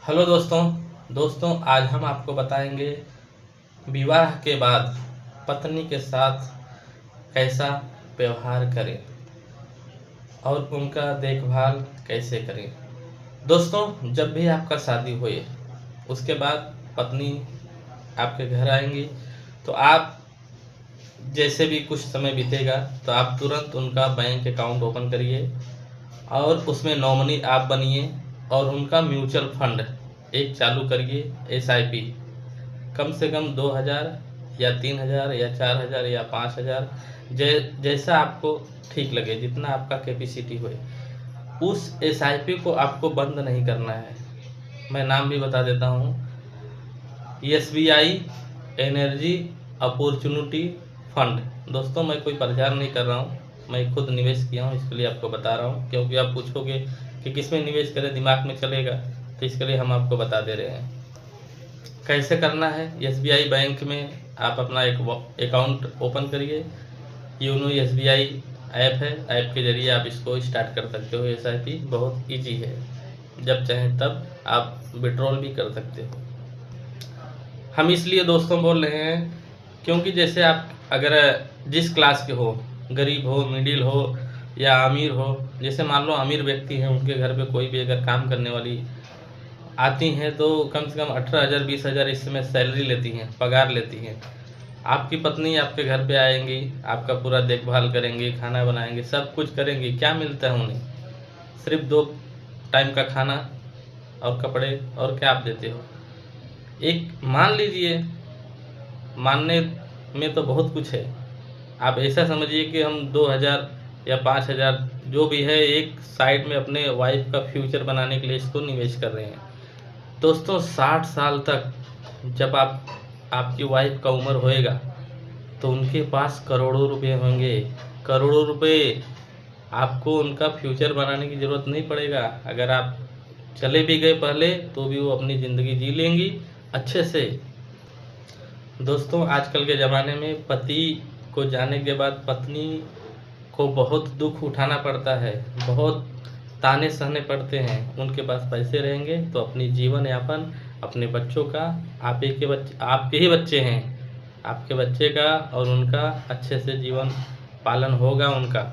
Hello दोस्तों आज हम आपको बताएंगे विवाह के बाद पत्नी के साथ कैसा व्यवहार करें और उनका देखभाल कैसे करें। दोस्तों, जब भी आपका शादी होए उसके बाद पत्नी आपके घर आएंगी तो आप जैसे भी कुछ समय बीतेगा तो आप तुरंत उनका बैंक अकाउंट ओपन करिए और उसमें नॉमिनी आप बनिए और उनका म्यूचुअल फंड एक चालू करिए। एसआईपी कम से कम 2000 या 3000 या 4000 या 5000 जैसा आपको ठीक लगे, जितना आपका कैपेसिटी होए, उस एसआईपी को आपको बंद नहीं करना है। मैं नाम भी बता देता हूँ, एसबीआई एनर्जी अपॉर्चुनिटी फंड। दोस्तों, मैं कोई प्रचार नहीं कर रहा हूँ, मैं खुद निवेश किया हूँ, इसके लिए आपको बता रहा हूँ। क्योंकि आप पूछोगे कि किस में निवेश करें, दिमाग में चलेगा, तो इसके लिए हम आपको बता दे रहे हैं कैसे करना है। एसबीआई बैंक में आप अपना एक अकाउंट ओपन करिए। योनो एसबीआई ऐप है, ऐप के जरिए आप इसको स्टार्ट कर सकते हो। एसआईपी बहुत इजी है, जब चाहें तब आप विड्रॉल भी कर सकते हो। हम इसलिए दोस्तों बोल रहे हैं क्योंकि जैसे आप अगर जिस क्लास के हो, गरीब हो, मिडिल हो या अमीर हो, जैसे मान लो अमीर व्यक्ति हैं, उनके घर पे कोई भी अगर काम करने वाली आती हैं तो कम से कम 18,000 20,000 इस समय सैलरी लेती हैं, पगार लेती हैं। आपकी पत्नी आपके घर पे आएंगी, आपका पूरा देखभाल करेंगी, खाना बनाएंगे, सब कुछ करेंगी। क्या मिलता है उन्हें? सिर्फ 2 टाइम का खाना और कपड़े, और क्या आप देते हो? एक मान लीजिए, मानने में तो बहुत कुछ है। आप ऐसा समझिए कि हम 2000 या 5000 जो भी है, एक साइड में अपने वाइफ का फ्यूचर बनाने के लिए इसको निवेश कर रहे हैं। दोस्तों, 60 साल तक जब आपकी वाइफ का उम्र होएगा तो उनके पास करोड़ों रुपए होंगे। करोड़ों रुपए आपको उनका फ्यूचर बनाने की ज़रूरत नहीं पड़ेगा। अगर आप चले भी गए पहले तो भी वो अपनी ज़िंदगी जी लेंगी अच्छे से। दोस्तों, आजकल के ज़माने में पति को जाने के बाद पत्नी को बहुत दुख उठाना पड़ता है, बहुत ताने सहने पड़ते हैं। उनके पास पैसे रहेंगे तो अपनी जीवन यापन, अपने बच्चों का, आपके ही बच्चे हैं, आपके बच्चे का और उनका अच्छे से जीवन पालन होगा उनका।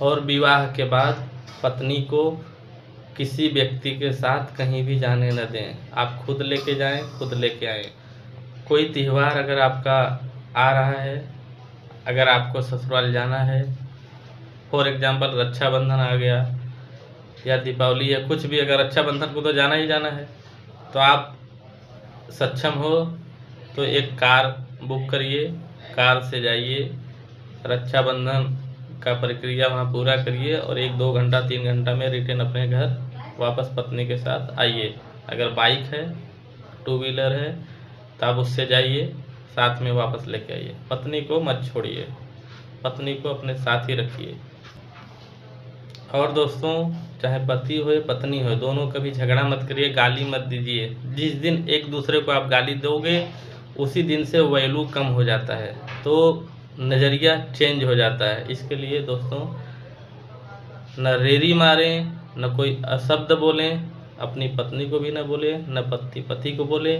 और विवाह के बाद पत्नी को किसी व्यक्ति के साथ कहीं भी जाने न दें। आप खुद लेके जाएं, खुद लेके आएँ। कोई त्यौहार अगर आपका आ रहा है, अगर आपको ससुराल जाना है, फॉर एग्जांपल रक्षाबंधन आ गया या दीपावली या कुछ भी, अगर रक्षाबंधन को तो जाना ही जाना है, तो आप सक्षम हो तो एक कार बुक करिए, कार से जाइए, रक्षाबंधन का प्रक्रिया वहाँ पूरा करिए और 1-2 घंटा 3 घंटा में रिटर्न अपने घर वापस पत्नी के साथ आइए। अगर बाइक है, 2 व्हीलर है, तो आप उससे जाइए, साथ में वापस लेके आइए। पत्नी को मत छोड़िए, पत्नी को अपने साथ ही रखिए। और दोस्तों, चाहे पति हो या पत्नी हो, दोनों कभी झगड़ा मत करिए, गाली मत दीजिए। जिस दिन एक दूसरे को आप गाली दोगे उसी दिन से वैल्यू कम हो जाता है, तो नज़रिया चेंज हो जाता है। इसके लिए दोस्तों, न रेरी मारें, न कोई अशब्द बोलें, अपनी पत्नी को भी न बोले, न पति को बोले,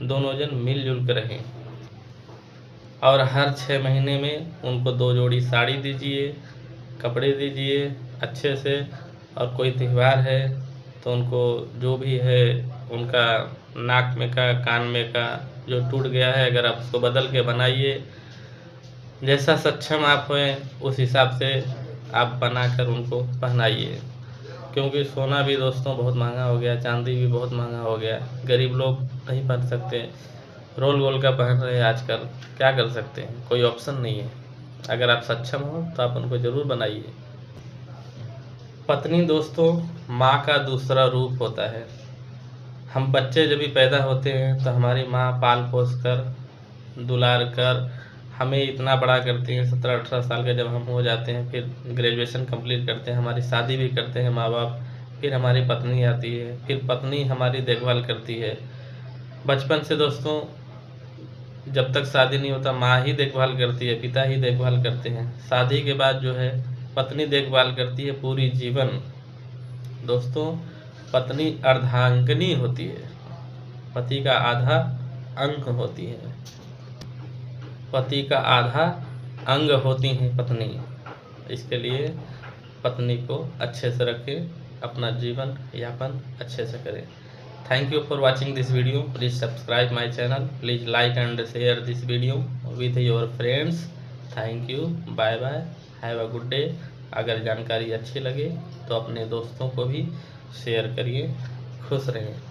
दोनों जन मिलजुल कर रहें। और हर 6 महीने में उनको 2 जोड़ी साड़ी दीजिए, कपड़े दीजिए अच्छे से। और कोई त्यौहार है तो उनको जो भी है, उनका नाक में का, कान में का जो टूट गया है, अगर आप उसको बदल के बनाइए। जैसा सक्षम आप हैं उस हिसाब से आप बनाकर उनको पहनाइए। क्योंकि सोना भी दोस्तों बहुत महंगा हो गया, चांदी भी बहुत महंगा हो गया, गरीब लोग नहीं पहन सकते, रोल गोल का पहन रहे हैं आजकल। क्या कर सकते हैं, कोई ऑप्शन नहीं है। अगर आप सक्षम हो तो आप उनको ज़रूर बनाइए। पत्नी दोस्तों माँ का दूसरा रूप होता है। हम बच्चे जब भी पैदा होते हैं तो हमारी माँ पाल पोस कर, दुलार कर हमें इतना बड़ा करती हैं। 17-18 साल के जब हम हो जाते हैं, फिर ग्रेजुएशन कंप्लीट करते हैं, हमारी शादी भी करते हैं माँ बाप, फिर हमारी पत्नी आती है, फिर पत्नी हमारी देखभाल करती है। बचपन से दोस्तों, जब तक शादी नहीं होता माँ ही देखभाल करती है, पिता ही देखभाल करते हैं। शादी के बाद जो है पत्नी देखभाल करती है पूरी जीवन। दोस्तों, पत्नी अर्धांगिनी होती है, पति का आधा अंग होती है, पति का आधा अंग होती है पत्नी। इसके लिए पत्नी को अच्छे से रखें, अपना जीवन यापन अच्छे से करें। Thank you for watching this video. Please subscribe my channel. Please like and share this video with your friends. Thank you. Bye bye. Have a good day. अगर जानकारी अच्छी लगे तो अपने दोस्तों को भी शेयर करिए। खुश रहें।